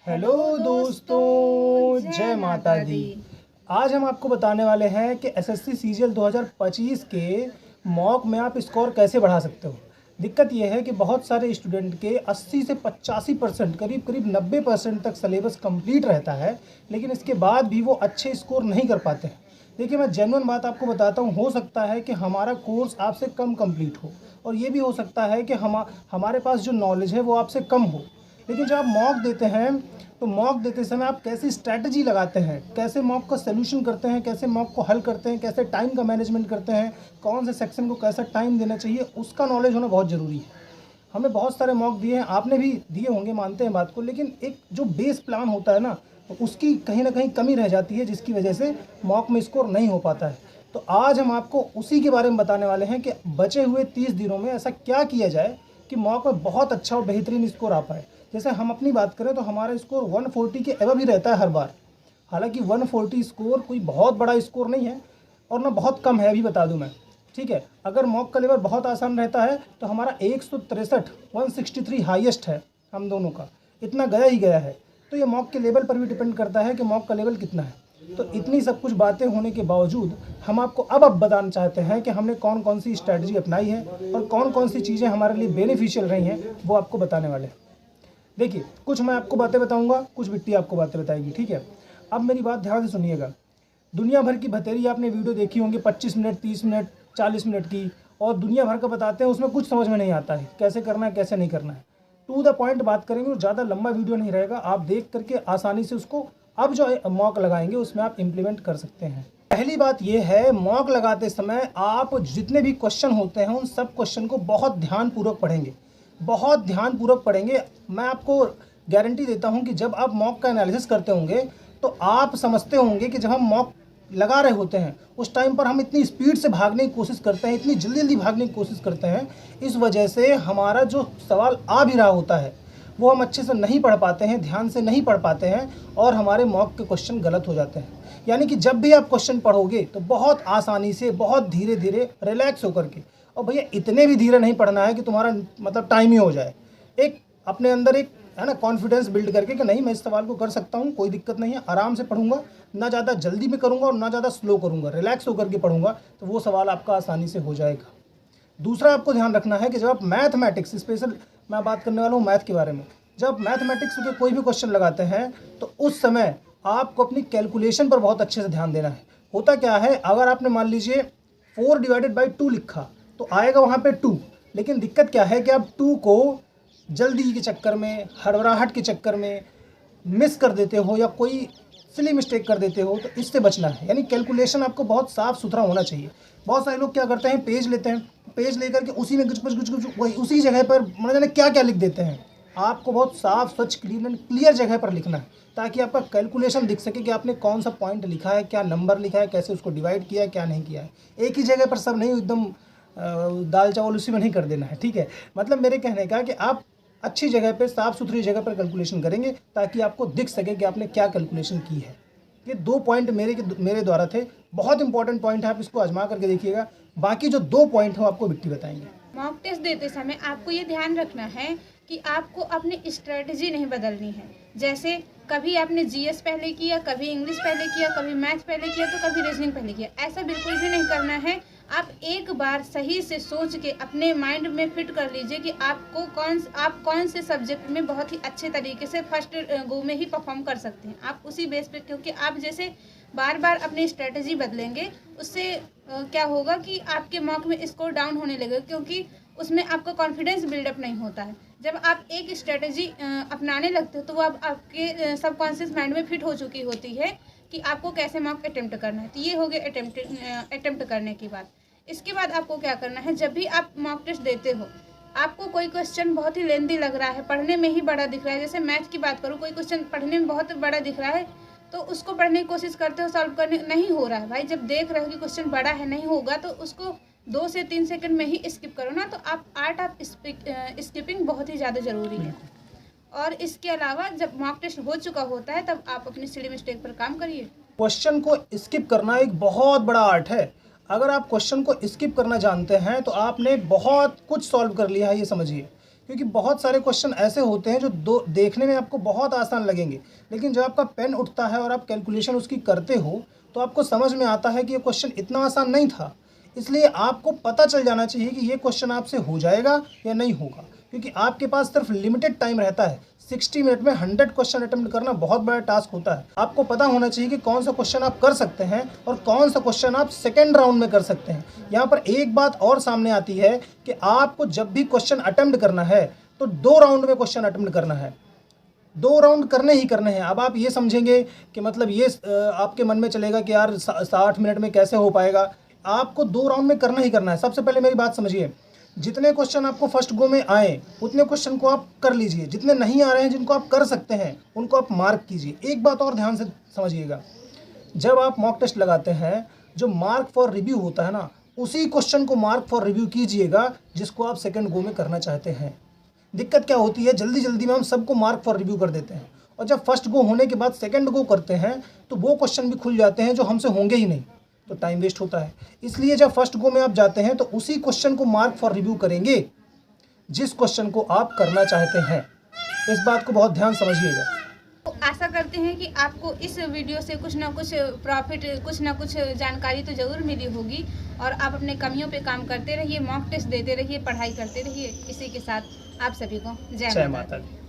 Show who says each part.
Speaker 1: Hello दोस्तों, जय माता दी। आज हम आपको बताने वाले हैं कि एसएससी सीजीएल 2025 के मॉक में आप स्कोर कैसे बढ़ा सकते हो। दिक्कत यह है कि बहुत सारे स्टूडेंट के 80 से 85% करीब करीब 90% तक सिलेबस कंप्लीट रहता है, लेकिन इसके बाद भी वो अच्छे स्कोर नहीं कर पाते हैं। देखिए, मैं जेन्युइन बात आपको बताता हूँ, हो सकता है कि हमारा कोर्स आपसे कम कंप्लीट हो, और ये भी हो सकता है कि हमारे पास जो नॉलेज है वो आपसे कम हो। लेकिन जब आप मॉक देते हैं तो मॉक देते समय आप कैसी स्ट्रैटेजी लगाते हैं, कैसे मॉक का सोल्यूशन करते हैं, कैसे मॉक को हल करते हैं, कैसे टाइम का मैनेजमेंट करते हैं, कौन से सेक्शन को कैसा टाइम देना चाहिए, उसका नॉलेज होना बहुत ज़रूरी है। हमें बहुत सारे मॉक दिए हैं, आपने भी दिए होंगे, मानते हैं बात को, लेकिन एक जो बेस प्लान होता है ना, तो उसकी कहीं ना कहीं कमी रह जाती है, जिसकी वजह से मॉक में स्कोर नहीं हो पाता है। तो आज हम आपको उसी के बारे में बताने वाले हैं कि बचे हुए 30 दिनों में ऐसा क्या किया जाए कि मॉक में बहुत अच्छा और बेहतरीन स्कोर आ पाए। जैसे हम अपनी बात करें तो हमारा स्कोर 140 के एबव ही रहता है हर बार। हालांकि 140 स्कोर कोई बहुत बड़ा स्कोर नहीं है और ना बहुत कम है, अभी बता दूं मैं। ठीक है, अगर मॉक का लेवल बहुत आसान रहता है तो हमारा 163 163 हाईएस्ट है हम दोनों का, इतना गया ही गया है। तो ये मॉक के लेवल पर भी डिपेंड करता है कि मॉक का लेवल कितना है। तो इतनी सब कुछ बातें होने के बावजूद हम आपको अब बताना चाहते हैं कि हमने कौन कौन सी स्ट्रैटेजी अपनाई है और कौन कौन सी चीज़ें हमारे लिए बेनिफिशियल रही हैं, वो आपको बताने वाले हैं। देखिए, कुछ मैं आपको बातें बताऊंगा, कुछ बिट्टी आपको बातें बताएगी। ठीक है, अब मेरी बात ध्यान से सुनिएगा। दुनिया भर की भतेरी आपने वीडियो देखी होंगी, 25 मिनट, 30 मिनट, 40 मिनट की, और दुनिया भर का बताते हैं, उसमें कुछ समझ में नहीं आता है कैसे करना है कैसे नहीं करना है। टू द पॉइंट बात करेंगे, और ज़्यादा लंबा वीडियो नहीं रहेगा, आप देख करके आसानी से उसको अब जो मॉक लगाएंगे उसमें आप इम्प्लीमेंट कर सकते हैं। पहली बात यह है, मॉक लगाते समय आप जितने भी क्वेश्चन होते हैं उन सब क्वेश्चन को बहुत ध्यानपूर्वक पढ़ेंगे, बहुत ध्यानपूर्वक पढ़ेंगे। मैं आपको गारंटी देता हूं कि जब आप मॉक का एनालिसिस करते होंगे तो आप समझते होंगे कि जब हम मॉक लगा रहे होते हैं उस टाइम पर हम इतनी स्पीड से भागने की कोशिश करते हैं, इतनी जल्दी जल्दी भागने की कोशिश करते हैं, इस वजह से हमारा जो सवाल आ भी रहा होता है वो हम अच्छे से नहीं पढ़ पाते हैं, ध्यान से नहीं पढ़ पाते हैं, और हमारे मॉक के क्वेश्चन गलत हो जाते हैं। यानी कि जब भी आप क्वेश्चन पढ़ोगे तो बहुत आसानी से, बहुत धीरे धीरे, रिलैक्स होकर के, और भैया इतने भी धीरे नहीं पढ़ना है कि तुम्हारा मतलब टाइम ही हो जाए। एक अपने अंदर एक है ना कॉन्फिडेंस बिल्ड करके कि नहीं, मैं इस सवाल को कर सकता हूँ, कोई दिक्कत नहीं है, आराम से पढ़ूंगा, ना ज़्यादा जल्दी में करूँगा और ना ज़्यादा स्लो करूँगा, रिलैक्स होकर के पढ़ूंगा, तो वो सवाल आपका आसानी से हो जाएगा। दूसरा आपको ध्यान रखना है कि जब आप मैथमेटिक्स, स्पेशल मैं बात करने वाला हूँ मैथ के बारे में, जब मैथमेटिक्स के कोई भी क्वेश्चन लगाते हैं तो उस समय आपको अपनी कैलकुलेशन पर बहुत अच्छे से ध्यान देना है। होता क्या है, अगर आपने मान लीजिए 4/2 लिखा तो आएगा वहाँ पे 2, लेकिन दिक्कत क्या है कि आप 2 को जल्दी के चक्कर में, हड़बड़ाहट के चक्कर में मिस कर देते हो या कोई सिली मिस्टेक कर देते हो, तो इससे बचना है। यानी कैलकुलेशन आपको बहुत साफ़ सुथरा होना चाहिए। बहुत सारे लोग क्या करते हैं, पेज लेते हैं, पेज लेकर के उसी में कुछ कुछ कुछ वही उसी जगह पर मतलब जाने क्या क्या लिख देते हैं। आपको बहुत साफ, स्वच्छ, क्लीन एंड क्लियर जगह पर लिखना है, ताकि आपका कैलकुलेशन दिख सके कि आपने कौन सा पॉइंट लिखा है, क्या नंबर लिखा है, कैसे उसको डिवाइड किया है, क्या नहीं किया है। एक ही जगह पर सब नहीं, एकदम दाल चावल उसी में नहीं कर देना है। ठीक है, मतलब मेरे कहने का कि आप अच्छी जगह पे, साफ़ सुथरी जगह पर कैलकुलेशन करेंगे ताकि आपको दिख सके कि आपने क्या कैलकुलेशन की है। ये 2 पॉइंट मेरे द्वारा थे, बहुत इंपॉर्टेंट पॉइंट है, आप इसको आजमा करके देखिएगा। बाकी जो 2 पॉइंट हैं आपको बिट्टी बताएंगे।
Speaker 2: मॉक टेस्ट देते समय आपको ये ध्यान रखना है कि आपको अपनी स्ट्रेटजी नहीं बदलनी है। जैसे कभी आपने जीएस पहले किया, कभी इंग्लिश पहले किया, कभी मैथ पहले किया, तो कभी रीजनिंग पहले किया, ऐसा बिल्कुल भी नहीं करना है। आप एक बार सही से सोच के अपने माइंड में फिट कर लीजिए कि आप कौन से सब्जेक्ट में बहुत ही अच्छे तरीके से फर्स्ट गो में ही परफॉर्म कर सकते हैं। आप उसी बेस पे, क्योंकि आप जैसे बार बार अपनी स्ट्रेटजी बदलेंगे, उससे क्या होगा कि आपके मॉक में स्कोर डाउन होने लगेगा, क्योंकि उसमें आपका कॉन्फिडेंस बिल्डअप नहीं होता है। जब आप एक स्ट्रेटजी अपनाने लगते हो तो वो अब आपके सबकॉन्शियस माइंड में फिट हो चुकी होती है कि आपको कैसे मॉक अटेम्प्ट करना है। तो ये हो गया अटेम्प्ट करने की बात। इसके बाद आपको क्या करना है, जब भी आप मॉक टेस्ट देते हो, आपको कोई क्वेश्चन बहुत ही लेंदी लग रहा है, पढ़ने में ही बड़ा दिख रहा है, जैसे मैथ की बात करूँ, कोई क्वेश्चन पढ़ने में बहुत बड़ा दिख रहा है तो उसको पढ़ने की कोशिश करते हो, सॉल्व करने नहीं हो रहा है भाई, जब देख रहे हो कि क्वेश्चन बड़ा है, नहीं होगा, तो उसको 2 से 3 सेकंड में ही स्किप करो ना। तो आप आर्ट ऑफ स्किपिंग बहुत ही ज़्यादा ज़रूरी है। और इसके अलावा जब मॉक टेस्ट हो चुका होता है तब आप अपनी सिली मिस्टेक पर काम करिए।
Speaker 1: क्वेश्चन को स्किप करना एक बहुत बड़ा आर्ट है। अगर आप क्वेश्चन को स्किप करना जानते हैं तो आपने बहुत कुछ सॉल्व कर लिया है, ये समझिए। क्योंकि बहुत सारे क्वेश्चन ऐसे होते हैं जो देखने में आपको बहुत आसान लगेंगे, लेकिन जब आपका पेन उठता है और आप कैलकुलेशन उसकी करते हो तो आपको समझ में आता है कि ये क्वेश्चन इतना आसान नहीं था। इसलिए आपको पता चल जाना चाहिए कि ये क्वेश्चन आपसे हो जाएगा या नहीं होगा, क्योंकि आपके पास सिर्फ लिमिटेड टाइम रहता है। 60 मिनट में 100 क्वेश्चन अटेम्प्ट करना बहुत बड़ा टास्क होता है। आपको पता होना चाहिए कि कौन सा क्वेश्चन आप कर सकते हैं और कौन सा क्वेश्चन आप सेकेंड राउंड में कर सकते हैं। यहाँ पर एक बात और सामने आती है कि आपको जब भी क्वेश्चन अटेम्प्ट करना है तो 2 राउंड में क्वेश्चन अटेम्प्ट करना है, 2 राउंड करने ही करने हैं। अब आप ये समझेंगे कि मतलब ये आपके मन में चलेगा कि यार 60 मिनट में कैसे हो पाएगा। आपको 2 राउंड में करना ही करना है। सबसे पहले मेरी बात समझिए, जितने क्वेश्चन आपको फर्स्ट गो में आए उतने क्वेश्चन को आप कर लीजिए, जितने नहीं आ रहे हैं जिनको आप कर सकते हैं उनको आप मार्क कीजिए। एक बात और ध्यान से समझिएगा, जब आप मॉक टेस्ट लगाते हैं जो मार्क फॉर रिव्यू होता है ना, उसी क्वेश्चन को मार्क फॉर रिव्यू कीजिएगा जिसको आप सेकंड गो में करना चाहते हैं। दिक्कत क्या होती है, जल्दी जल्दी में हम सबको मार्क फॉर रिव्यू कर देते हैं और जब फर्स्ट गो होने के बाद सेकंड गो करते हैं तो वो क्वेश्चन भी खुल जाते हैं जो हमसे होंगे ही नहीं, तो टाइम वेस्ट होता है। इसलिए जब फर्स्ट गो में आप जाते हैं तो उसी क्वेश्चन को मार्क फॉर रिव्यू करेंगे जिस क्वेश्चन को आप करना चाहते हैं। इस बात को बहुत ध्यान समझिएगा।
Speaker 2: तो आशा करते हैं कि आपको इस वीडियो से कुछ ना कुछ प्रॉफिट, कुछ ना कुछ जानकारी तो ज़रूर मिली होगी और आप अपने कमियों पे काम करते रहिए, मॉक टेस्ट देते रहिए, पढ़ाई करते रहिए। इसी के साथ आप सभी को जय
Speaker 1: जय
Speaker 2: माता दी।
Speaker 1: माता दी।